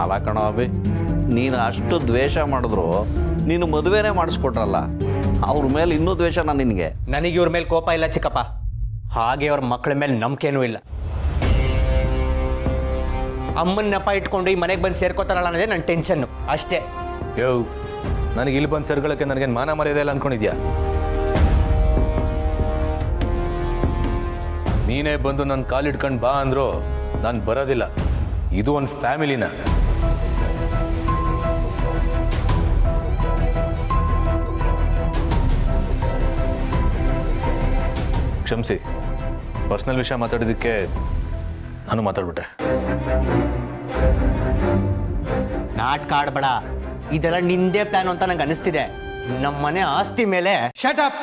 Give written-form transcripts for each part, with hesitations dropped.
ಅಲ್ಲ ಕಣೋ ಅಭಿ, ನೀನು ಅಷ್ಟು ದ್ವೇಷ ಮಾಡಿದ್ರು ನೀನು ಮದುವೆನೇ ಮಾಡಿಸ್ಕೊಟ್ರಲ್ಲ, ಅವ್ರ ಮೇಲೆ ಇನ್ನೂ ದ್ವೇಷ ನಿನಗೆ. ನನಗೆ ಇವ್ರ ಮೇಲೆ ಕೋಪ ಇಲ್ಲ ಚಿಕ್ಕಪ್ಪ, ಹಾಗೆ ಅವ್ರ ಮಕ್ಕಳ ಮೇಲೆ ನಂಬಿಕೆನೂ ಇಲ್ಲ. ಅಮ್ಮನ ನೆಪ ಇಟ್ಕೊಂಡು ಈ ಮನೆಗೆ ಬಂದು ಸೇರ್ಕೋತಾರಲ್ಲ ಅನ್ನೋದೇ ನನ್ನ ಟೆನ್ಷನ್ನು ಅಷ್ಟೇ. ಯೋ, ನನಗೆ ಇಲ್ಲಿ ಬಂದು ಸೇರ್ಕೊಳ್ಳೋಕ್ಕೆ ನನಗೇನು ಮಾನ ಮರ್ಯಾದೆ ಇಲ್ಲ ಅಂದ್ಕೊಂಡಿದ್ಯಾ? ನೀನೇ ಬಂದು ನನ್ನ ಕಾಲಿಡ್ಕೊಂಡು ಬಾ ಅಂದ್ರು ನಾನು ಬರೋದಿಲ್ಲ. ಇದು ಒಂದು ಫ್ಯಾಮಿಲಿನ. ಕ್ಷಮಿಸಿ, ಪರ್ಸ್ನಲ್ ವಿಷಯ ಮಾತಾಡೋದಕ್ಕೆ ನಾನು ಮಾತಾಡ್ಬಿಟ್ಟೆ. ನಾಟಕ ಆಡ್ಬೇಡ, ಇದೆಲ್ಲ ನಿಂದೇ ಪ್ಲಾನ್ ಅಂತ ನಂಗೆ ಅನಿಸ್ತಿದೆ. ನಮ್ಮ ಮನೆ ಆಸ್ತಿ ಮೇಲೆ ಶಟ್ ಅಪ್.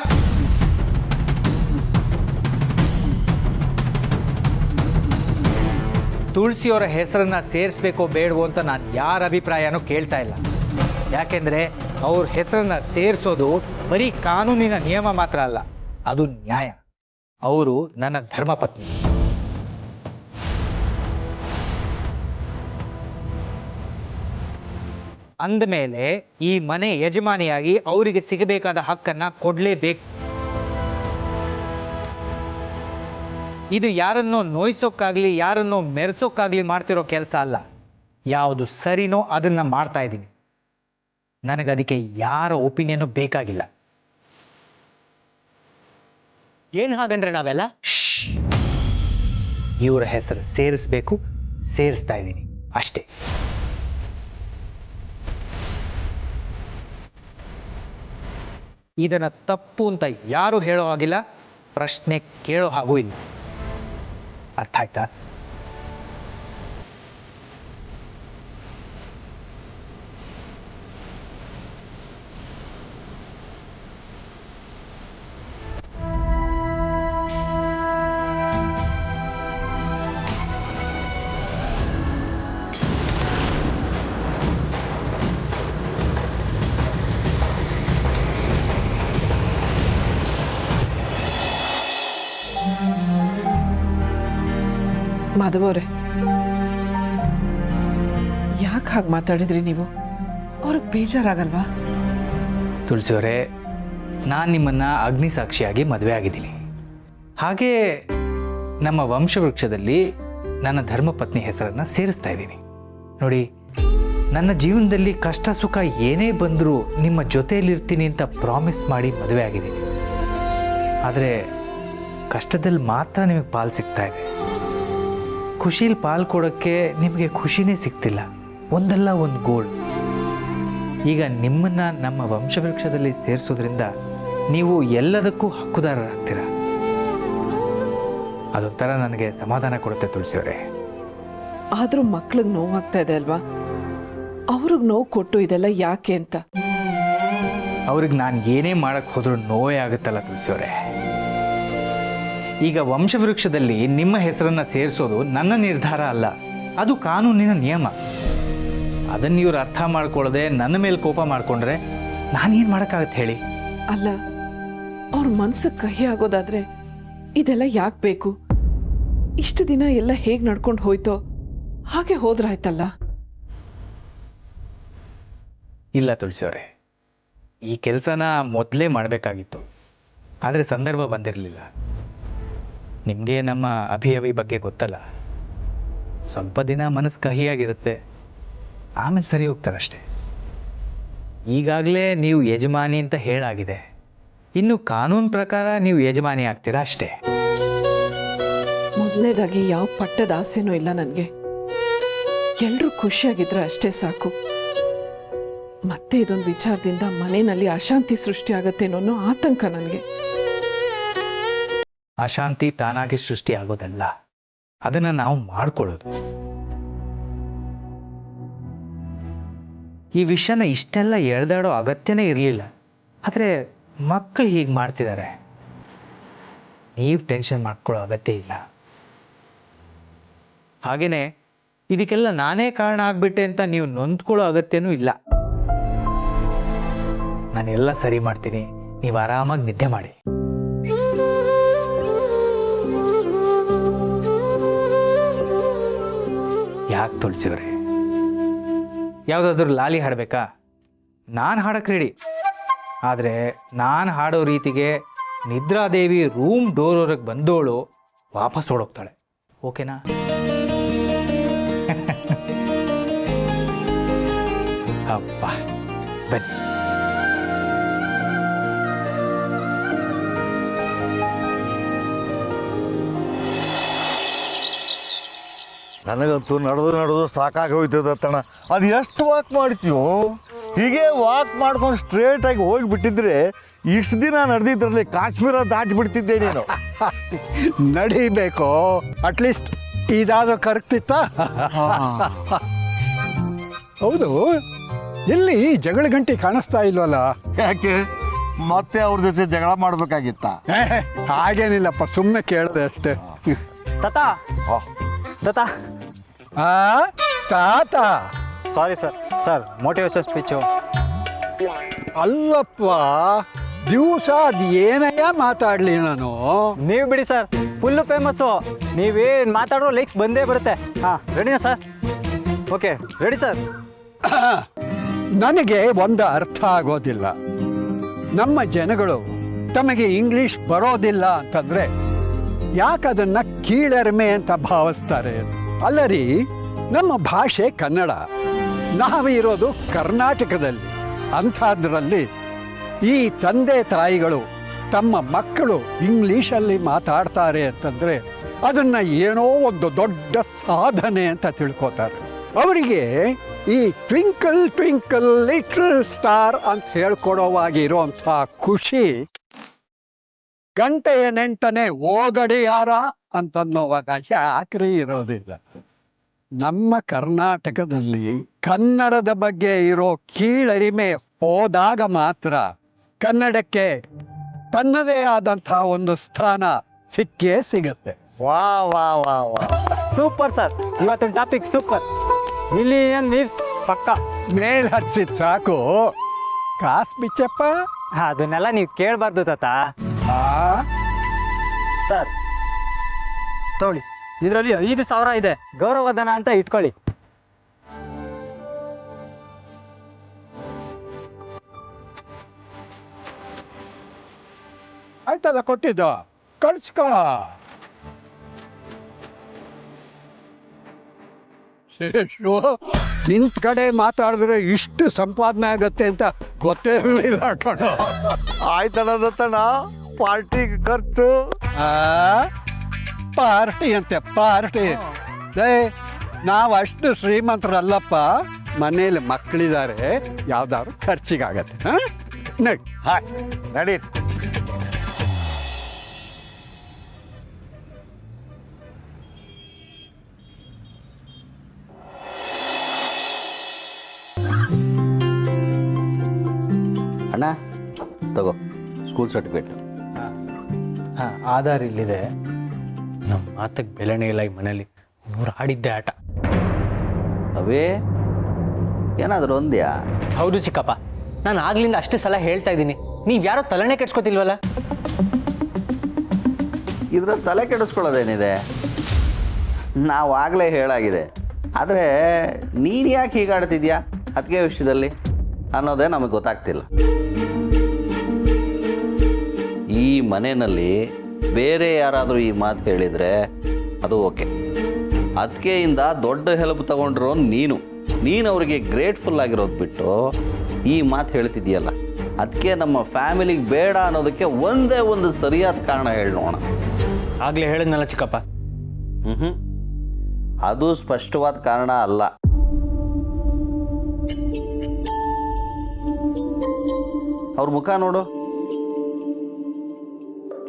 ತುಳಸಿಯವರ ಹೆಸರನ್ನ ಸೇರಿಸ್ಬೇಕೋ ಬೇಡವೋ ಅಂತ ನಾನು ಯಾರ ಅಭಿಪ್ರಾಯನೂ ಕೇಳ್ತಾ ಇಲ್ಲ. ಯಾಕೆಂದರೆ ಅವ್ರ ಹೆಸರನ್ನ ಸೇರಿಸೋದು ಬರೀ ಕಾನೂನಿನ ನಿಯಮ ಮಾತ್ರ ಅಲ್ಲ, ಅದು ನ್ಯಾಯ. ಅವರು ನನ್ನ ಧರ್ಮಪತ್ನಿ. ಅಂದಮೇಲೆ ಈ ಮನೆ ಯಜಮಾನಿಯಾಗಿ ಅವರಿಗೆ ಸಿಗಬೇಕಾದ ಹಕ್ಕನ್ನು ಕೊಡಲೇಬೇಕು. ಇದು ಯಾರನ್ನೋ ನೋಯಿಸೋಕ್ಕಾಗಲಿ ಯಾರನ್ನೋ ಮೆರೆಸೋಕ್ಕಾಗಲಿ ಮಾಡ್ತಿರೋ ಕೆಲಸ ಅಲ್ಲ. ಯಾವುದು ಸರಿನೋ ಅದನ್ನು ಮಾಡ್ತಾ ಇದ್ದೀನಿ. ನನಗದಕ್ಕೆ ಯಾರ ಒಪಿನಿಯನು ಬೇಕಾಗಿಲ್ಲ. ಏನು ಹಾಗಂದ್ರೆ ನಾವೆಲ್ಲ ಇವರ ಹೆಸರು ಸೇರಿಸ್ಬೇಕು, ಸೇರಿಸ್ತಾ ಇದ್ದೀನಿ ಅಷ್ಟೇ. ಇದನ್ನು ತಪ್ಪು ಅಂತ ಯಾರು ಹೇಳೋ ಹಾಗಿಲ್ಲ, ಪ್ರಶ್ನೆ ಕೇಳೋ ಹಾಗೂ ಇಲ್ಲ. ಅರ್ಥ ಆಯ್ತಾ? ಮಾಧವ್ ಅವರೇ, ಯಾಕೆ ಹಾಗೆ ಮಾತಾಡಿದ್ರಿ ನೀವು? ಅವ್ರಿಗೆ ಬೇಜಾರಾಗಲ್ವಾ? ತುಳಸಿಯವರೇ, ನಾನು ನಿಮ್ಮನ್ನು ಅಗ್ನಿಸಾಕ್ಷಿಯಾಗಿ ಮದುವೆ ಆಗಿದ್ದೀನಿ. ಹಾಗೇ ನಮ್ಮ ವಂಶವೃಕ್ಷದಲ್ಲಿ ನನ್ನ ಧರ್ಮಪತ್ನಿ ಹೆಸರನ್ನು ಸೇರಿಸ್ತಾ ಇದ್ದೀನಿ. ನೋಡಿ, ನನ್ನ ಜೀವನದಲ್ಲಿ ಕಷ್ಟ ಸುಖ ಏನೇ ಬಂದರೂ ನಿಮ್ಮ ಜೊತೆಯಲ್ಲಿರ್ತೀನಿ ಅಂತ ಪ್ರಾಮಿಸ್ ಮಾಡಿ ಮದುವೆ ಆಗಿದ್ದೀನಿ. ಆದರೆ ಕಷ್ಟದಲ್ಲಿ ಮಾತ್ರ ನಿಮಗೆ ಪಾಲು ಸಿಗ್ತಾ ಇದೆ. ಖುಷೀಲಿ ಪಾಲು ಕೊಡೋಕ್ಕೆ ನಿಮಗೆ ಖುಷಿನೇ ಸಿಗ್ತಿಲ್ಲ. ಒಂದಲ್ಲ ಒಂದು ಗೋಳು. ಈಗ ನಿಮ್ಮನ್ನು ನಮ್ಮ ವಂಶವೃಕ್ಷದಲ್ಲಿ ಸೇರಿಸೋದ್ರಿಂದ ನೀವು ಎಲ್ಲದಕ್ಕೂ ಹಕ್ಕುದಾರರಾಗ್ತೀರ. ಅದೊಂಥರ ನನಗೆ ಸಮಾಧಾನ ಕೊಡುತ್ತೆ ತುಳಸಿಯವರೇ. ಆದರೂ ಮಕ್ಳಿಗೆ ನೋವಾಗ್ತಾ ಇದೆ ಅಲ್ವಾ? ಅವ್ರಿಗೆ ನೋವು ಕೊಟ್ಟು ಇದೆಲ್ಲ ಯಾಕೆ ಅಂತ. ಅವ್ರಿಗೆ ನಾನು ಏನೇ ಮಾಡೋಕ್ಕೆ ಹೋದ್ರೂ ನೋವೇ ಆಗುತ್ತಲ್ಲ ತುಳಸಿಯವರೇ. ಈಗ ವಂಶವೃಕ್ಷದಲ್ಲಿ ನಿಮ್ಮ ಹೆಸರನ್ನು ಸೇರಿಸೋದು ನನ್ನ ನಿರ್ಧಾರ ಅಲ್ಲ, ಅದು ಕಾನೂನಿನ ನಿಯಮ. ಅದನ್ನು ಇವ್ರು ಅರ್ಥ ಮಾಡ್ಕೊಳ್ಳದೆ ನನ್ನ ಮೇಲೆ ಕೋಪ ಮಾಡಿಕೊಂಡ್ರೆ ನಾನೇನು ಮಾಡೋಕ್ಕಾಗತ್ತೆ ಹೇಳಿ? ಅಲ್ಲ, ಅವ್ರ ಮನ್ಸಿಗೆ ಕಹಿ ಆಗೋದಾದ್ರೆ ಇದೆಲ್ಲ ಯಾಕೆ ಬೇಕು? ಇಷ್ಟು ದಿನ ಎಲ್ಲ ಹೇಗೆ ನಡ್ಕೊಂಡು ಹೋಯ್ತೋ ಹಾಗೆ ಹೋದ್ರಾಯ್ತಲ್ಲ. ಇಲ್ಲ ತುಳಸಿಯವರೇ, ಈ ಕೆಲಸನ ಮೊದಲೇ ಮಾಡಬೇಕಾಗಿತ್ತು, ಆದರೆ ಸಂದರ್ಭ ಬಂದಿರಲಿಲ್ಲ. ನಿಮಗೆ ನಮ್ಮ ಅಭಿ ಬಗ್ಗೆ ಗೊತ್ತಲ್ಲ, ಸ್ವಲ್ಪ ದಿನ ಮನಸ್ಸು ಕಹಿಯಾಗಿರುತ್ತೆ, ಆಮೇಲೆ ಸರಿ ಹೋಗ್ತಾರಷ್ಟೆ. ಈಗಾಗಲೇ ನೀವು ಯಜಮಾನಿ ಅಂತ ಹೇಳಾಗಿದೆ, ಇನ್ನು ಕಾನೂನು ಪ್ರಕಾರ ನೀವು ಯಜಮಾನಿ ಆಗ್ತೀರಾ ಅಷ್ಟೇ. ಮೊದಲನೇದಾಗಿ ಯಾವ ಪಟ್ಟದ ಆಸೆನೂ ಇಲ್ಲ ನನಗೆ. ಎಲ್ಲರೂ ಖುಷಿಯಾಗಿದ್ರೆ ಅಷ್ಟೇ ಸಾಕು. ಮತ್ತೆ ಇದೊಂದು ವಿಚಾರದಿಂದ ಮನೆಯಲ್ಲಿ ಅಶಾಂತಿ ಸೃಷ್ಟಿ ಆಗತ್ತೇನೋ ಅನ್ನೋ ಆತಂಕ ನನಗೆ. ಅಶಾಂತಿ ತಾನಾಗಿ ಸೃಷ್ಟಿ ಆಗೋದಲ್ಲ, ಅದನ್ನು ನಾವು ಮಾಡ್ಕೊಳ್ಳೋದು. ಈ ವಿಷಯನ ಇಷ್ಟೆಲ್ಲ ಎಳೆದಾಡೋ ಅಗತ್ಯನೇ ಇರಲಿಲ್ಲ, ಆದರೆ ಮಕ್ಕಳು ಹೀಗೆ ಮಾಡ್ತಿದ್ದಾರೆ. ನೀವು ಟೆನ್ಷನ್ ಮಾಡ್ಕೊಳ್ಳೋ ಅಗತ್ಯ ಇಲ್ಲ. ಹಾಗೆಯೇ ಇದಕ್ಕೆಲ್ಲ ನಾನೇ ಕಾರಣ ಆಗ್ಬಿಟ್ಟೆ ಅಂತ ನೀವು ನೊಂದ್ಕೊಳ್ಳೋ ಅಗತ್ಯನೂ ಇಲ್ಲ. ನಾನೆಲ್ಲ ಸರಿ ಮಾಡ್ತೀನಿ, ನೀವು ಆರಾಮಾಗಿ ನಿದ್ದೆ ಮಾಡಿ. ಯಾಕೆ ತುಳಸಿವ್ರೆ, ಯಾವುದಾದ್ರೂ ಲಾಲಿ ಹಾಡಬೇಕಾ? ನಾನು ಹಾಡಕ್ಕೆ ರೆಡಿ. ಆದರೆ ನಾನು ಹಾಡೋ ರೀತಿಗೆ ನಿದ್ರಾದೇವಿ ರೂಮ್ ಡೋರ್ವರೆಗೆ ಬಂದೋಳು ವಾಪಸ್ ಓಡೋಗ್ತಾಳೆ. ಓಕೆನಾ? ಅಪ್ಪ ಬನ್ನಿ. ನನಗಂತೂ ನಡೆದು ಸಾಕಾಗಿ ಹೋಯ್ತದತ್ತಣ್ಣ. ಅದು ಎಷ್ಟು ವಾಕ್ ಮಾಡ್ತೀವೋ, ಹೀಗೆ ವಾಕ್ ಮಾಡ್ಕೊಂಡು ಸ್ಟ್ರೇಟಾಗಿ ಹೋಗಿಬಿಟ್ಟಿದ್ರೆ ಇಷ್ಟು ದಿನ ನಡೆದಿದ್ರಲ್ಲಿ ಕಾಶ್ಮೀರ ದಾಟಿಬಿಡ್ತಿದ್ದೆ ನೀನು. ನಡಿಬೇಕು, ಅಟ್ಲೀಸ್ಟ್ ಇದಾದ್ರೂ ಕರೆಕ್ಟಿತ್ತ. ಹೌದು, ಎಲ್ಲಿ ಜಗಳ ಗಂಟೆ ಕಾಣಿಸ್ತಾ ಇಲ್ವಲ್ಲ? ಯಾಕೆ ಮತ್ತೆ ಅವ್ರ ಜೊತೆ ಜಗಳ ಮಾಡ್ಬೇಕಾಗಿತ್ತ? ಹಾಗೇನಿಲ್ಲಪ್ಪ, ಸುಮ್ಮನೆ ಕೇಳಿದೆ ಅಷ್ಟೇ. ತಾತ ಆ, ತಾತ ಆ ತಾತ ಸಾರಿ ಸರ್ ಮೋಟಿವೇಶನ್ ಸ್ಪೀಚು. ಅಲ್ಲಪ್ಪ, ದಿವಸ ಅದು ಏನಯ್ಯ ಮಾತಾಡ್ಲಿ ನಾನು? ನೀವು ಬಿಡಿ ಸರ್, ಫುಲ್ಲು ಫೇಮಸ್ಸು. ನೀವೇನು ಮಾತಾಡೋ ಲೈಕ್ಸ್ ಬಂದೇ ಬರುತ್ತೆ. ಹಾಂ, ರೆಡಿನಾ ಸರ್? Okay, ready sir. ನನಗೆ ಒಂದು ಅರ್ಥ ಆಗೋದಿಲ್ಲ. ನಮ್ಮ ಜನಗಳು ತಮಗೆ ಇಂಗ್ಲಿಷ್ ಬರೋದಿಲ್ಲ ಅಂತಂದ್ರೆ ಯಾಕದನ್ನ ಕೀಳರಿಮೆ ಅಂತ ಭಾವಿಸ್ತಾರೆ? ಅಲ್ಲರಿ, ನಮ್ಮ ಭಾಷೆ ಕನ್ನಡ, ನಾವಿರೋದು ಕರ್ನಾಟಕದಲ್ಲಿ. ಅಂಥದ್ರಲ್ಲಿ ಈ ತಂದೆ ತಾಯಿಗಳು ತಮ್ಮ ಮಕ್ಕಳು ಇಂಗ್ಲೀಷಲ್ಲಿ ಮಾತಾಡ್ತಾರೆ ಅಂತಂದ್ರೆ ಅದನ್ನ ಏನೋ ಒಂದು ದೊಡ್ಡ ಸಾಧನೆ ಅಂತ ತಿಳ್ಕೊತಾರೆ. ಅವರಿಗೆ ಈ ಟ್ವಿಂಕಲ್ ಟ್ವಿಂಕಲ್ ಲಿಟಲ್ ಸ್ಟಾರ್ ಅಂತ ಹೇಳ್ಕೊಡೋವಾಗಿರೋಂಥ ಖುಷಿ ಗಂಟೆಯ ನೆಂಟನೆ ಓಗಡಿಯಾರ ಅಂತನ್ನೋವಾಗ ಯಾಕ್ರಿ ಇರೋದಿಲ್ಲ? ನಮ್ಮ ಕರ್ನಾಟಕದಲ್ಲಿ ಕನ್ನಡದ ಬಗ್ಗೆ ಇರೋ ಕೀಳರಿಮೆ ಹೋದಾಗ ಮಾತ್ರ ಕನ್ನಡಕ್ಕೆ ತನ್ನದೇ ಆದಂಥ ಒಂದು ಸ್ಥಾನ ಸಿಕ್ಕೇ ಸಿಗತ್ತೆ. ವಾ ವಾ ವಾ ವಾ, ಸೂಪರ್ ಸರ್, ಇವತ್ತಿನ ಟಾಪಿಕ್ ಸೂಪರ್. ಮಿಲಿಯನ್ ಲೀವ್ಸ್ ಪಕ್ಕ. ಮೇಲ್ ಹಚ್ಚಿದ್ ಸಾಕು, ಕಾಸು ಬಿಚ್ಚಪ್ಪ. ಅದನ್ನೆಲ್ಲ ನೀವು ಕೇಳಬಾರ್ದು ತಾತ. ಆ ಸರ್ ತಗೊಳ್ಳಿ, ಇದರಲ್ಲಿ 5,000 ಇದೆ, ಗೌರವಧನ ಅಂತ ಇಟ್ಕೊಳ್ಳಿ. ಆಯ್ತಲ್ಲ ಕೊಟ್ಟಿದ್ದು, ಕಳ್ಸ್ಕೊ. ಶೇಷು, ನಿಂತ ಕಡೆ ಮಾತಾಡಿದ್ರೆ ಇಷ್ಟು ಸಂಪಾದನೆ ಆಗತ್ತೆ ಅಂತ ಗೊತ್ತೇ ಇರಲಿಲ್ಲ ಕಣ. ಆಯ್ತಣ್ಣ, ಪಾರ್ಟಿಗೆ ಖರ್ಚು. ಆ ಪಾರ್ಟಿ ಅಂತೆ, ಪಾರ್ಟಿ. ನಾವು ಅಷ್ಟು ಶ್ರೀಮಂತರಲ್ಲಪ್ಪ, ಮನೇಲಿ ಮಕ್ಕಳಿದ್ದಾರೆ, ಯಾವ್ದಾದ್ರು ಖರ್ಚಿಗಾಗತ್ತೆ. ನಡಿ. ಹಾಯ್ ನಡಿ. ಅಣ್ಣ ತಗೋ ಸ್ಕೂಲ್ ಸರ್ಟಿಫಿಕೇಟ್. ಹಾಂ, ಆಧಾರ್ ಇಲ್ಲಿದೆ. ನಮ್ಮ ಮಾತಕ್ಕೆ ಬೆಲೆನೇ ಇಲ್ಲ ಈ ಮನೇಲಿ. ಇವ್ರು ಆಡಿದ್ದೆ ಆಟ. ಅವೇ ಏನಾದರೂ ಒಂದ್ಯಾ? ಹೌದು ಚಿಕ್ಕಪ್ಪ, ನಾನು ಆಗ್ಲಿಂದ ಅಷ್ಟು ಸಲ ಹೇಳ್ತಾ ಇದ್ದೀನಿ, ನೀವು ಯಾರೋ ತಲೆನೇ ಕೆಡ್ಸ್ಕೊತಿಲ್ವಲ್ಲ? ಇದ್ರಲ್ಲಿ ತಲೆ ಕೆಡಿಸ್ಕೊಳ್ಳೋದೇನಿದೆ? ನಾವು ಆಗಲೇ ಹೇಳಾಗಿದೆ. ಆದರೆ ನೀನು ಯಾಕೆ ಹೀಗಾಡ್ತಿದ್ಯಾ ಅದಕ್ಕೆ ವಿಷಯದಲ್ಲಿ ಅನ್ನೋದೇ ನಮಗೆ ಗೊತ್ತಾಗ್ತಿಲ್ಲ. ಈ ಮನೆಯಲ್ಲಿ ಬೇರೆ ಯಾರಾದರೂ ಈ ಮಾತು ಹೇಳಿದರೆ ಅದು ಓಕೆ. ಅದಕ್ಕೆಯಿಂದ ದೊಡ್ಡ ಹೆಲ್ಪ್ ತಗೊಂಡ್ರು ನೀನು ಅವರಿಗೆ ಗ್ರೇಟ್ಫುಲ್ ಆಗಿರೋದು ಬಿಟ್ಟು ಈ ಮಾತು ಹೇಳ್ತಿದ್ಯಲ್ಲ, ಅದಕ್ಕೆ ನಮ್ಮ ಫ್ಯಾಮಿಲಿಗೆ ಬೇಡ ಅನ್ನೋದಕ್ಕೆ ಒಂದೇ ಒಂದು ಸರಿಯಾದ ಕಾರಣ ಹೇಳಿ ನೋಡೋಣ. ಆಗಲೇ ಹೇಳಿದ್ನಲ್ಲ ಚಿಕ್ಕಪ್ಪ. ಅದು ಸ್ಪಷ್ಟವಾದ ಕಾರಣ ಅಲ್ಲ. ಅವ್ರ ಮುಖ ನೋಡು,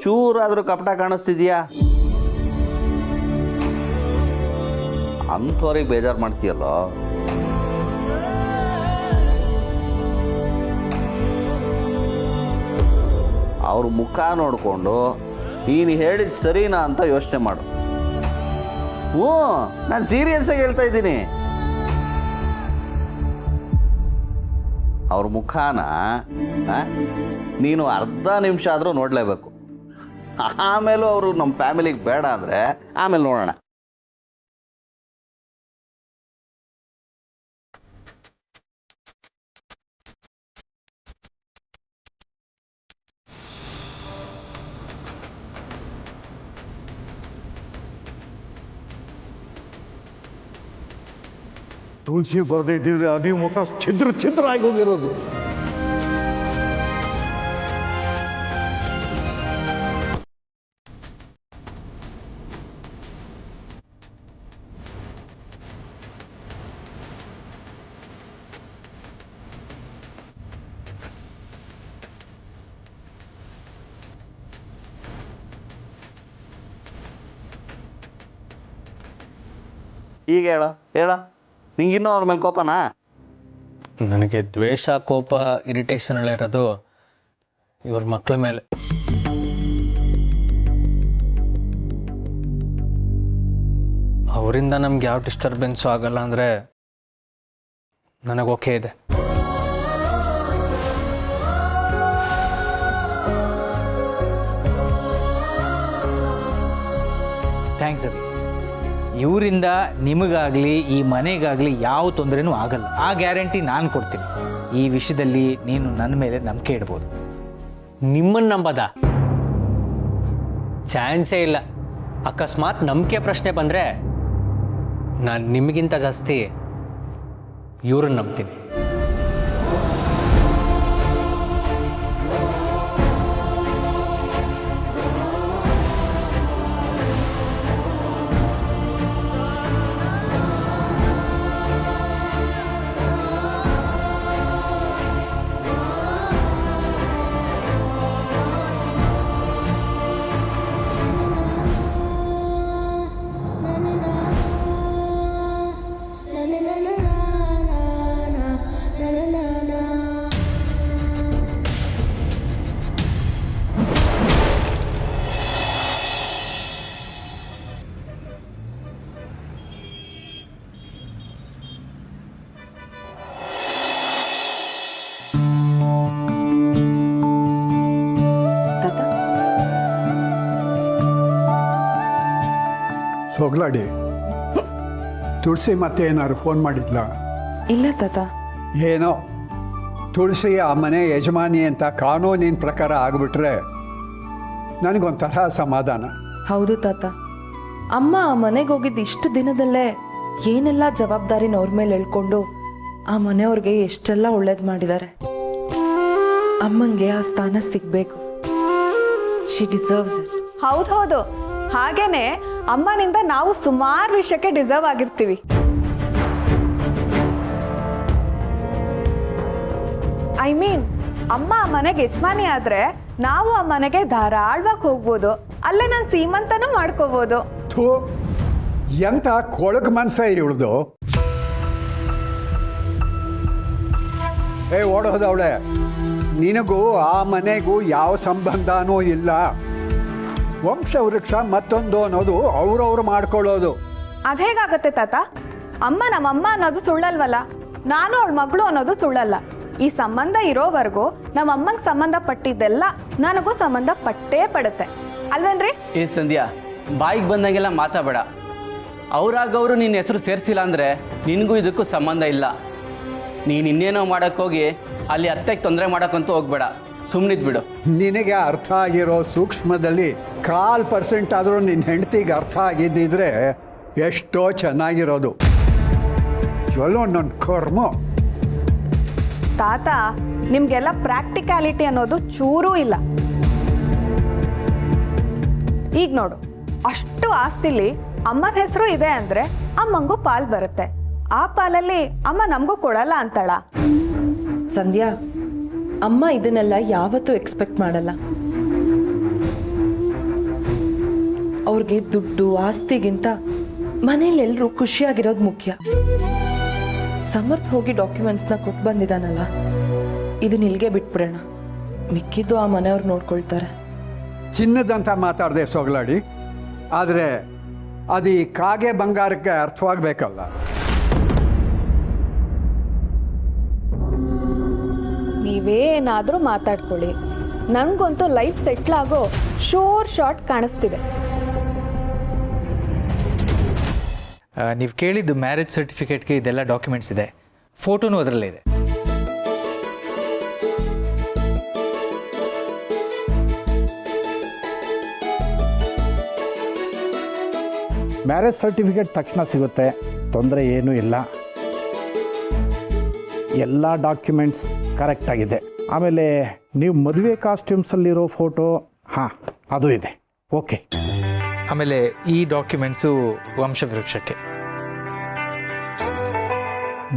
ಚೂರಾದರೂ ಕಪಟ ಕಾಣಿಸ್ತಿದ್ಯಾ? ಅಂಥವ್ರಿಗೆ ಬೇಜಾರು ಮಾಡ್ತೀಯಲ್ಲೋ. ಅವ್ರ ಮುಖ ನೋಡಿಕೊಂಡು ನೀನು ಹೇಳಿದ ಸರಿನಾ ಅಂತ ಯೋಚನೆ ಮಾಡು. ಹ್ಞೂ, ನಾನು ಸೀರಿಯಸ್ಸಾಗಿ ಹೇಳ್ತಾ ಇದ್ದೀನಿ. ಅವ್ರ ಮುಖಾನ ನೀನು ಅರ್ಧ ನಿಮಿಷ ಆದರೂ ನೋಡಲೇಬೇಕು. ಆಮೇಲೂ ಅವರು ನಮ್ಮ ಫ್ಯಾಮಿಲಿಗೆ ಬೇಡ ಅಂದರೆ ಆಮೇಲೆ ನೋಡೋಣ. ತುಳಸಿ ಬರದೇ ಇದ್ದಿದ್ರೆ ಅದೇ ಮುಖ ಛಿದ್ರ ಆಗಿ ಹೋಗಿರೋದು. ಈಗ ಹೇಳ ನಿಂಗಿನ್ನೂ ಅವ್ರ ಮೇಲೆ ಕೋಪನಾ? ನನಗೆ ದ್ವೇಷ, ಕೋಪ, ಇರಿಟೇಷನ್ ಎಲ್ಲ ಇರೋದು ಇವ್ರ ಮಕ್ಕಳ ಮೇಲೆ. ಅವರಿಂದ ನಮ್ಗೆ ಯಾವ ಡಿಸ್ಟರ್ಬೆನ್ಸು ಆಗಲ್ಲ ಅಂದರೆ ನನಗೆ ಓಕೆ ಇದೆ. ಥ್ಯಾಂಕ್ಸ್ ಅಭಿ. ಇವರಿಂದ ನಿಮಗಾಗಲಿ ಈ ಮನೆಗಾಗಲಿ ಯಾವ ತೊಂದರೆನೂ ಆಗಲ್ಲ. ಆ ಗ್ಯಾರಂಟಿ ನಾನು ಕೊಡ್ತೀನಿ. ಈ ವಿಷಯದಲ್ಲಿ ನೀನು ನನ್ನ ಮೇಲೆ ನಂಬಿಕೆ ಇಡ್ಬೋದು. ನಿಮ್ಮನ್ನು ನಂಬದ ಚಾನ್ಸೇ ಇಲ್ಲ. ಅಕಸ್ಮಾತ್ ನಂಬಿಕೆ ಪ್ರಶ್ನೆ ಬಂದರೆ ನಾನು ನಿಮಗಿಂತ ಜಾಸ್ತಿ ಇವ್ರನ್ನ ನಂಬ್ತೀನಿ. ಸೊಗ್ಲಾಡಿ, ತುಳಸಿ ಮತ್ತೆ ಏನಾದ್ರು ಫೋನ್ ಮಾಡಿದ್ಲ? ಇಲ್ಲ ತಾತ. ಏನೋ ತುಳಸಿ ಆ ಮನೆ ಯಜಮಾನಿ ಅಂತ ಕಾನೂನಿನ ಪ್ರಕಾರ ಆಗಿಬಿಟ್ರೆ ನನಗೊಂಥರ ಸಮಾಧಾನ. ಹೌದು ತಾತ. ಅಮ್ಮ ಆ ಮನೆಗೆ ಹೋಗಿದ್ದು ಇಷ್ಟು ದಿನದಲ್ಲೇ ಏನೆಲ್ಲ ಜವಾಬ್ದಾರಿನ ಅವ್ರ ಮೇಲೆ ಹೇಳ್ಕೊಂಡು ಆ ಮನೆಯವ್ರಿಗೆ ಎಷ್ಟೆಲ್ಲ ಒಳ್ಳೇದು ಮಾಡಿದ್ದಾರೆ. ಅಮ್ಮಂಗೆ ಆ ಸ್ಥಾನ ಸಿಗಬೇಕು. She deserves it. ಹೌದು, ಹಾಗೇನೆ ಅಮ್ಮನಿಂದ ನಾವು ಸುಮಾರು ವಿಷಯಕ್ಕೆ ಡಿಸರ್ವ್ ಆಗಿರ್ತೀವಿ. ಐ ಮೀನ್, ಅಮ್ಮ ಆ ಮನೆಗೆ ಯಜಮಾನಿ ಆದ್ರೆ ನಾವು ಆ ಮನೆಗೆ ಧಾರಾಳವಾಗಿ ಹೋಗ್ಬೋದು. ಅಲ್ಲೇ ನಾನು ಸೀಮಂತನೂ ಮಾಡ್ಕೋಬೋದು. ಥೂ, ಎಂಥ ಕೊಳಕು ಮನ್ಸ ಇಳ್ದು. ಓಡೋದವಳೆ, ನಿನಗೂ ಆ ಮನೆಗೂ ಯಾವ ಸಂಬಂಧನೂ ಇಲ್ಲ. ವಂಶವೃಕ್ಷ ಮತ್ತೊಂದು ಅನ್ನೋದು ಅವ್ರವ್ರು ಮಾಡ್ಕೊಳ್ಳೋದು. ಅದೇಗಾಗತ್ತೆ ತಾತ? ಅಮ್ಮ ನಮ್ಮಮ್ಮ ಅನ್ನೋದು ಸುಳ್ಳಲ್ವಲ್ಲ, ನಾನು ಅವಳ ಮಗಳು ಅನ್ನೋದು ಸುಳ್ಳಲ್ಲ. ಈ ಸಂಬಂಧ ಇರೋವರೆಗೂ ನಮ್ಮಮ್ಮಂಗೆ ಸಂಬಂಧ ಪಟ್ಟಿದ್ದೆಲ್ಲ ನನಗೂ ಸಂಬಂಧ ಪಟ್ಟೇ ಪಡುತ್ತೆ ಅಲ್ವೇನ್ರಿ? ಏ ಸಂಧ್ಯಾ, ಬಾಯಿಗೆ ಬಂದಂಗೆಲ್ಲ ಮಾತಾಡಬೇಡ. ಅವರಾಗವರು ನಿನ್ನ ಹೆಸರು ಸೇರಿಸಿಲ್ಲ ಅಂದರೆ ನಿನಗೂ ಇದಕ್ಕೂ ಸಂಬಂಧ ಇಲ್ಲ. ನೀನು ಇನ್ನೇನೋ ಮಾಡೋಕ್ಕೋಗಿ ಅಲ್ಲಿ ಅತ್ತೆಗೆ ತೊಂದರೆ ಮಾಡೋಕ್ಕಂತೂ ಹೋಗ್ಬೇಡ, ಸುಮ್ಮನಿದ್ಬಿಡು. ನಿನಗೆ ಅರ್ಥ ಆಗಿರೋ ಸೂಕ್ಷ್ಮದಲ್ಲಿ 1% ಆದರೂ ನಿನ್ನ ಹೆಂಡತಿಗೆ ಅರ್ಥ ಆಗಿದ್ದಿದ್ರೆ ಎಷ್ಟೋ ಚೆನ್ನಾಗಿರೋದು. ಎಲ್ಲೋ ನನ್ನ ಕರ್ಮ. ತಾತ, ನಿಮ್ಗೆಲ್ಲ ಪ್ರಾಕ್ಟಿಕ್ಯಾಲಿಟಿ ಅನ್ನೋದು ಚೂರೂ ಇಲ್ಲ. ಈಗ ನೋಡು, ಅಷ್ಟು ಆಸ್ತಿಲಿ ಅಮ್ಮನ ಹೆಸರು ಇದೆ ಅಂದ್ರೆ ಅಮ್ಮಂಗೂ ಪಾಲ್ ಬರುತ್ತೆ. ಆ ಪಾಲಲ್ಲಿ ಅಮ್ಮ ನಮಗೂ ಕೊಡಲ್ಲ ಅಂತಾಳ? ಸಂಧ್ಯಾ, ಅಮ್ಮ ಇದನ್ನೆಲ್ಲ ಯಾವತ್ತೂ ಎಕ್ಸ್ಪೆಕ್ಟ್ ಮಾಡಲ್ಲ. ಅವ್ರಿಗೆ ದುಡ್ಡು ಆಸ್ತಿಗಿಂತ ಮನೇಲಿ ಎಲ್ಲರೂ ಖುಷಿಯಾಗಿರೋದು ಮುಖ್ಯ. ಸಮರ್ಥ ಹೋಗಿ ಡಾಕ್ಯುಮೆಂಟ್ಸ್ನ ಕೊಟ್ಟು ಬಂದಿದ್ದಾನಲ್ಲ, ಇದನ್ನ ಇಲ್ಲಿಗೆ ಬಿಟ್ಬಿಡೋಣ. ಮಿಕ್ಕಿದ್ದು ಆ ಮನೆಯವ್ರು ನೋಡ್ಕೊಳ್ತಾರೆ. ಚಿನ್ನದಂತ ಮಾತಾಡಿದೆ ಸೊಗಲಾಡಿ, ಆದರೆ ಅದು ಈ ಕಾಗೆ ಬಂಗಾರಕ್ಕೆ ಅರ್ಥವಾಗಬೇಕಲ್ಲ. ನೀವೇನಾದರೂ ಮಾತಾಡ್ಕೊಳ್ಳಿ, ನನಗಂತೂ ಲೈಫ್ ಸೆಟ್ಲ್ ಆಗೋ ಶೋರ್ ಶಾರ್ಟ್ ಕಾಣಿಸ್ತಿದೆ. ನೀವು ಕೇಳಿದ್ದು ಮ್ಯಾರೇಜ್ ಸರ್ಟಿಫಿಕೇಟ್ಗೆ ಇದೆಲ್ಲ ಡಾಕ್ಯುಮೆಂಟ್ಸ್ ಇದೆ, ಫೋಟೋನೂ ಅದರಲ್ಲೇ ಇದೆ. ಮ್ಯಾರೇಜ್ ಸರ್ಟಿಫಿಕೇಟ್ ತಕ್ಷಣ ಸಿಗುತ್ತೆ, ತೊಂದರೆ ಏನೂ ಇಲ್ಲ. ಎಲ್ಲ ಡಾಕ್ಯುಮೆಂಟ್ಸ್ ಕರೆಕ್ಟಾಗಿದೆ. ಆಮೇಲೆ ನೀವು ಮದುವೆ ಕಾಸ್ಟ್ಯೂಮ್ಸಲ್ಲಿರೋ ಫೋಟೋ ಹಾಂ ಅದು ಇದೆ. ಓಕೆ. ಆಮೇಲೆ ಈ ಡಾಕ್ಯುಮೆಂಟ್ಸು ವಂಶವೃಕ್ಷಕ್ಕೆ.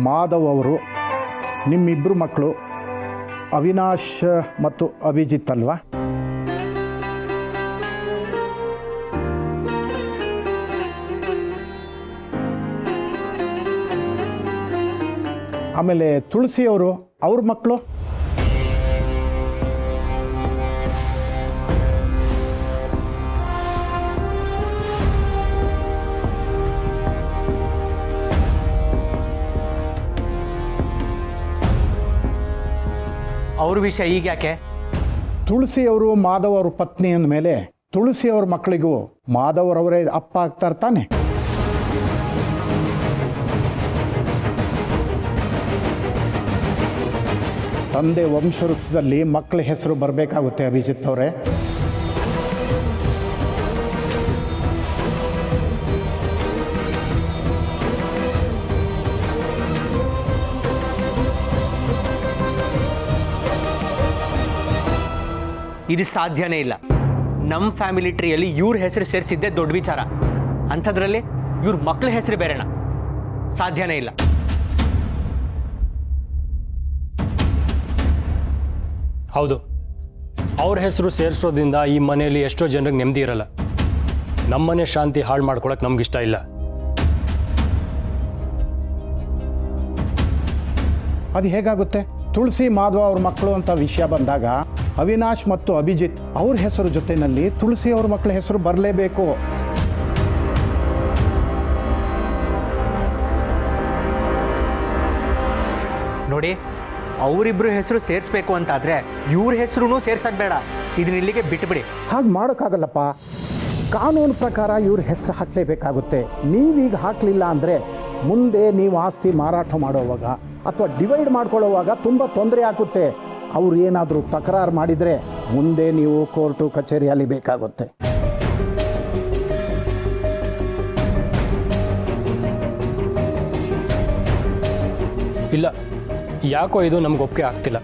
ಮಾಧವ್ ಅವರು ನಿಮ್ಮಿಬ್ಬರು ಮಕ್ಕಳು ಅವಿನಾಶ್ ಮತ್ತು ಅಭಿಜಿತ್ ಅಲ್ವಾ? ಆಮೇಲೆ ತುಳಸಿಯವರು ಅವ್ರ ಮಕ್ಕಳು ಅವ್ರ ವಿಷಯ ಈಗ ಯಾಕೆ? ತುಳಸಿಯವರು ಮಾಧವ್ ಅವ್ರ ಪತ್ನಿ ಅಂದಮೇಲೆ ತುಳಸಿಯವ್ರ ಮಕ್ಕಳಿಗೂ ಮಾಧವರವರೇ ಅಪ್ಪ ಆಗ್ತಾ ಇರ್ತಾನೆ. ತಂದೆ ವಂಶವೃಕ್ಷದಲ್ಲಿ ಮಕ್ಕಳ ಹೆಸರು ಬರಬೇಕಾಗುತ್ತೆ ಅಭಿಜಿತ್ ಅವರೇ. ಇದು ಸಾಧ್ಯನೇ ಇಲ್ಲ. ನಮ್ಮ ಫ್ಯಾಮಿಲಿ ಟ್ರೀಯಲ್ಲಿ ಇವ್ರ ಹೆಸರು ಸೇರಿಸಿದ್ದೆ ದೊಡ್ಡ ವಿಚಾರ. ಅಂಥದ್ರಲ್ಲಿ ಇವ್ರ ಮಕ್ಕಳ ಹೆಸರು ಬೇರೆನಾ? ಸಾಧ್ಯನೇ ಇಲ್ಲ. ಹೌದು, ಅವ್ರ ಹೆಸರು ಸೇರಿಸೋದ್ರಿಂದ ಈ ಮನೆಯಲ್ಲಿ ಎಷ್ಟೋ ಜನರಿಗೆ ನೆಮ್ಮದಿ ಇರಲ್ಲ. ನಮ್ಮನೆ ಶಾಂತಿ ಹಾಳು ಮಾಡ್ಕೊಳಕ್ಕೆ ನಮ್ಗಿಷ್ಟ ಇಲ್ಲ. ಅದು ಹೇಗಾಗುತ್ತೆ? ತುಳಸಿ ಮಾಧವ ಅವ್ರ ಮಕ್ಕಳು ಅಂತ ವಿಷಯ ಬಂದಾಗ ಅವಿನಾಶ್ ಮತ್ತು ಅಭಿಜಿತ್ ಅವ್ರ ಹೆಸರು ಜೊತೆಯಲ್ಲಿ ತುಳಸಿ ಅವ್ರ ಮಕ್ಕಳ ಹೆಸರು ಬರಲೇಬೇಕು. ನೋಡಿ, ಅವರಿಬ್ರು ಹೆಸರು ಸೇರಿಸ್ಬೇಕು ಅಂತಾದರೆ ಇವ್ರ ಹೆಸರು ಸೇರ್ಸೋದು ಬೇಡ. ಇದನ್ನ ಇಲ್ಲಿಗೆ ಬಿಟ್ಬಿಡಿ. ಹಾಗೆ ಮಾಡೋಕ್ಕಾಗಲ್ಲಪ್ಪ. ಕಾನೂನು ಪ್ರಕಾರ ಇವ್ರ ಹೆಸರು ಹಾಕಲೇಬೇಕಾಗುತ್ತೆ. ನೀವೀಗ ಹಾಕಲಿಲ್ಲ ಅಂದರೆ ಮುಂದೆ ನೀವು ಆಸ್ತಿ ಮಾರಾಟ ಮಾಡೋವಾಗ ಅಥವಾ ಡಿವೈಡ್ ಮಾಡ್ಕೊಳ್ಳೋವಾಗ ತುಂಬ ತೊಂದರೆ ಆಗುತ್ತೆ. ಅವ್ರು ಏನಾದರೂ ತಕರಾರು ಮಾಡಿದರೆ ಮುಂದೆ ನೀವು ಕೋರ್ಟು ಕಚೇರಿಯಲ್ಲಿ ಬೇಕಾಗುತ್ತೆ. ಇಲ್ಲ, ಯಾಕೋ ಇದು ನಮ್ಗೆ ಒಪ್ಪಿಗೆ ಆಗ್ತಿಲ್ಲ.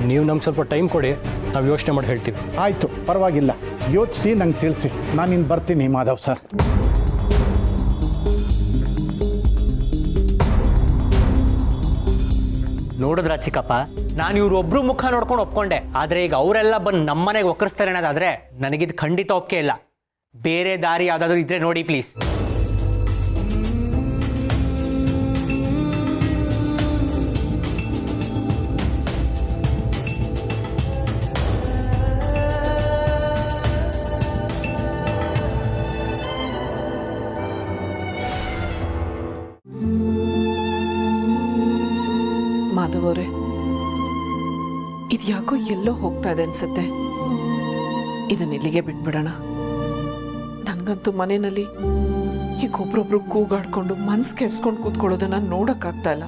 ನೀವು ನಮ್ಗೆ ಸ್ವಲ್ಪ ಟೈಮ್ ಕೊಡಿ, ನಾವು ಯೋಚನೆ ಮಾಡಿ ಹೇಳ್ತೀವಿ. ಆಯಿತು, ಪರವಾಗಿಲ್ಲ. ಯೋಚಿಸಿ ನಂಗೆ ತಿಳಿಸಿ. ನಾನಿನ್ನು ಬರ್ತೀನಿ ಮಾಧವ್ ಸರ್. ನೋಡಿದ್ರ ಚಿಕ್ಕಪ್ಪ, ನಾನು ಇವ್ರೊಬ್ರು ಮುಖ ನೋಡ್ಕೊಂಡು ಒಪ್ಕೊಂಡೆ. ಆದರೆ ಈಗ ಅವರೆಲ್ಲ ಬಂದು ನಮ್ಮನೆಗೆ ಒಕ್ಕರಿಸ್ತಾರೆ ಅನ್ನೋದಾದರೆ ನನಗಿದು ಖಂಡಿತ ಒಪ್ಪಿಗೆ ಇಲ್ಲ. ಬೇರೆ ದಾರಿ ಯಾವುದಾದ್ರೂ ಇದ್ರೆ ನೋಡಿ ಪ್ಲೀಸ್. ಮಾಧವ್ ಅವರೇ, ಇದು ಯಾಕೋ ಎಲ್ಲೋ ಹೋಗ್ತಾ ಇದೆ ಅನ್ಸುತ್ತೆ. ಇದನ್ನ ಇಲ್ಲಿಗೆ ಬಿಟ್ಬಿಡೋಣ. ನನಗಂತೂ ಮನೆಯಲ್ಲಿ ಈಗ ಒಬ್ರೊಬ್ರು ಕೂಗಾಡ್ಕೊಂಡು ಮನ್ಸು ಕೆಡ್ಸ್ಕೊಂಡು ಕೂತ್ಕೊಳ್ಳೋದನ್ನ ನೋಡೋಕ್ಕಾಗ್ತಾ ಇಲ್ಲ.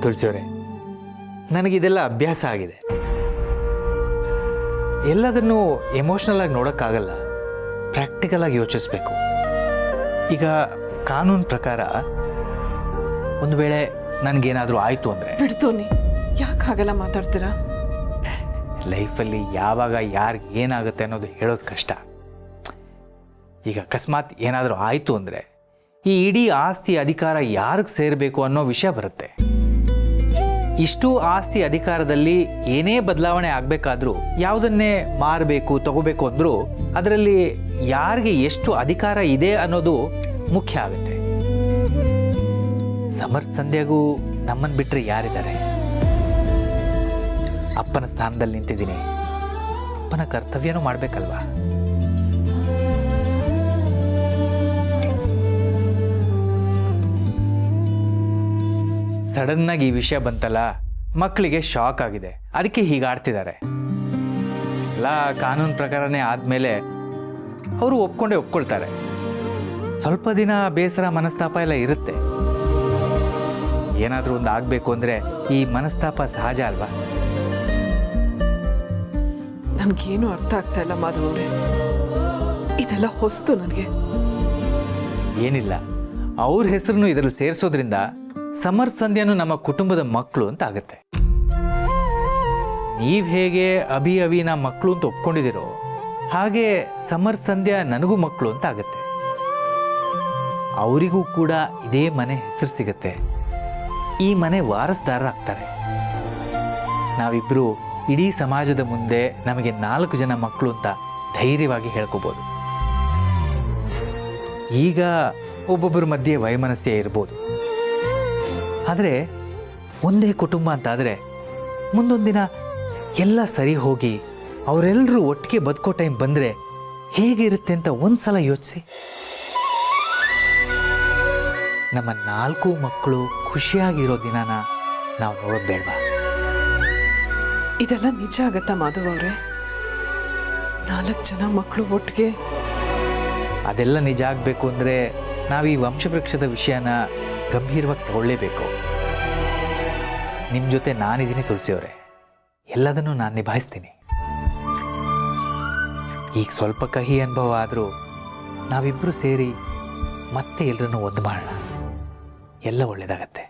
ತುಳಸಿಯವರೇ, ನನಗಿದೆಲ್ಲ ಅಭ್ಯಾಸ ಆಗಿದೆ. ಎಲ್ಲದನ್ನು ಎಮೋಷ್ನಲ್ ಆಗಿ ನೋಡೋಕ್ಕಾಗಲ್ಲ, ಪ್ರಾಕ್ಟಿಕಲ್ ಆಗಿ ಯೋಚಿಸ್ಬೇಕು. ಈಗ ಕಾನೂನು ಪ್ರಕಾರ ಒಂದು ವೇಳೆ ನನಗೇನಾದರೂ ಆಯಿತು ಅಂದರೆ ಬಿಡ್ತೋನಿ, ಯಾಕೆ ಹಾಗೆಲ್ಲ ಮಾತಾಡ್ತೀರಾ? ಲೈಫಲ್ಲಿ ಯಾವಾಗ ಯಾರಿಗೆ ಏನಾಗುತ್ತೆ ಅನ್ನೋದು ಹೇಳೋದು ಕಷ್ಟ. ಈಗ ಅಕಸ್ಮಾತ್ ಏನಾದರೂ ಆಯಿತು ಅಂದರೆ ಈ ಇಡೀ ಆಸ್ತಿ ಅಧಿಕಾರ ಯಾರಿಗೆ ಸೇರಬೇಕು ಅನ್ನೋ ವಿಷಯ ಬರುತ್ತೆ. ಇಷ್ಟು ಆಸ್ತಿ ಅಧಿಕಾರದಲ್ಲಿ ಏನೇ ಬದಲಾವಣೆ ಆಗಬೇಕಾದ್ರೂ, ಯಾವುದನ್ನೇ ಮಾರಬೇಕು ತಗೋಬೇಕು ಅಂದರೂ ಅದರಲ್ಲಿ ಯಾರಿಗೆ ಎಷ್ಟು ಅಧಿಕಾರ ಇದೆ ಅನ್ನೋದು ಮುಖ್ಯ ಆಗುತ್ತೆ. ಸಮರ್ಥ್ ಸಂಧ್ಯಾಗೂ ನಮ್ಮನ್ನು ಬಿಟ್ಟರೆ ಯಾರಿದ್ದಾರೆ? ಅಪ್ಪನ ಸ್ಥಾನದಲ್ಲಿ ನಿಂತಿದ್ದೀನಿ. ಅಪ್ಪನ ಕರ್ತವ್ಯನೂ ಮಾಡಬೇಕಲ್ವಾ? ಸಡನ್ನಾಗಿ ಈ ವಿಷಯ ಬಂತಲ್ಲ, ಮಕ್ಕಳಿಗೆ ಶಾಕ್ ಆಗಿದೆ. ಅದಕ್ಕೆ ಹೀಗೆ ಆಡ್ತಿದ್ದಾರೆ. ಎಲ್ಲ ಕಾನೂನು ಪ್ರಕಾರನೇ ಆದಮೇಲೆ ಅವರು ಒಪ್ಕೊಳ್ತಾರೆ. ಸ್ವಲ್ಪ ದಿನ ಬೇಸರ ಮನಸ್ತಾಪ ಎಲ್ಲ ಇರುತ್ತೆ. ಏನಾದರೂ ಒಂದು ಆಗಬೇಕು ಅಂದರೆ ಈ ಮನಸ್ತಾಪ ಸಹಜ ಅಲ್ವಾ? ನನಗೇನು ಅರ್ಥ ಆಗ್ತಾ ಇಲ್ಲ ಮಾಧವ್ ಅವರೇ. ಇದೆಲ್ಲ ಹೊಸ್ತು ನನಗೆ. ಏನಿಲ್ಲ, ಅವ್ರ ಹೆಸರನ್ನು ಇದರಲ್ಲಿ ಸೇರಿಸೋದ್ರಿಂದ ಸಮರ್ ಸಂಧ್ಯಾನು ನಮ್ಮ ಕುಟುಂಬದ ಮಕ್ಕಳು ಅಂತ ಆಗುತ್ತೆ. ನೀವು ಹೇಗೆ ಅವಿನ ಮಕ್ಕಳು ಅಂತ ಒಪ್ಕೊಂಡಿದ್ದೀರೋ ಹಾಗೆ ಸಮರ್ ಸಂಧ್ಯಾ ನನಗೂ ಮಕ್ಕಳು ಅಂತ ಆಗುತ್ತೆ. ಅವರಿಗೂ ಕೂಡ ಇದೇ ಮನೆ ಹೆಸರು ಸಿಗುತ್ತೆ, ಈ ಮನೆ ವಾರಸ್ದಾರರಾಗ್ತಾರೆ. ನಾವಿಬ್ಬರು ಇಡೀ ಸಮಾಜದ ಮುಂದೆ ನಮಗೆ 4 ಜನ ಮಕ್ಕಳು ಅಂತ ಧೈರ್ಯವಾಗಿ ಹೇಳ್ಕೋಬೋದು. ಈಗ ಒಬ್ಬೊಬ್ಬರ ಮಧ್ಯೆ ವೈಮನಸ್ಯ ಇರ್ಬೋದು, ಆದರೆ ಒಂದೇ ಕುಟುಂಬ ಅಂತಾದರೆ ಮುಂದೊಂದು ದಿನ ಎಲ್ಲ ಸರಿ ಹೋಗಿ ಅವರೆಲ್ಲರೂ ಒಟ್ಟಿಗೆ ಬದುಕೋ ಟೈಮ್ ಬಂದರೆ ಹೇಗಿರುತ್ತೆ ಅಂತ ಒಂದ್ಸಲ ಯೋಚಿಸಿ. ನಮ್ಮ 4 ಮಕ್ಕಳು ಖುಷಿಯಾಗಿರೋ ದಿನಾನ ನಾವು ನೋಡೋದು ಬೇಡವಾ? ಇದೆಲ್ಲ ನಿಜ ಆಗತ್ತಾ ಮಾಧವ್ ಅವರೇ? 4 ಜನ ಮಕ್ಕಳು ಒಟ್ಟಿಗೆ? ಅದೆಲ್ಲ ನಿಜ ಆಗಬೇಕು ಅಂದರೆ ನಾವು ಈ ವಂಶವೃಕ್ಷದ ವಿಷಯನ ಗಂಭೀರವಾಗಿ ತಗೊಳ್ಳೇಬೇಕು. ನಿಮ್ಮ ಜೊತೆ ನಾನಿದ್ದೀನಿ ತುಳಸಿಯವರೇ, ಎಲ್ಲದನ್ನೂ ನಾನು ನಿಭಾಯಿಸ್ತೀನಿ. ಈಗ ಸ್ವಲ್ಪ ಕಹಿ ಅನುಭವ ಆದರೂ ನಾವಿಬ್ಬರು ಸೇರಿ ಮತ್ತೆ ಎಲ್ಲರನ್ನೂ ಒಂದು ಮಾಡೋಣ, ಎಲ್ಲ ಒಳ್ಳೆಯದಾಗತ್ತೆ.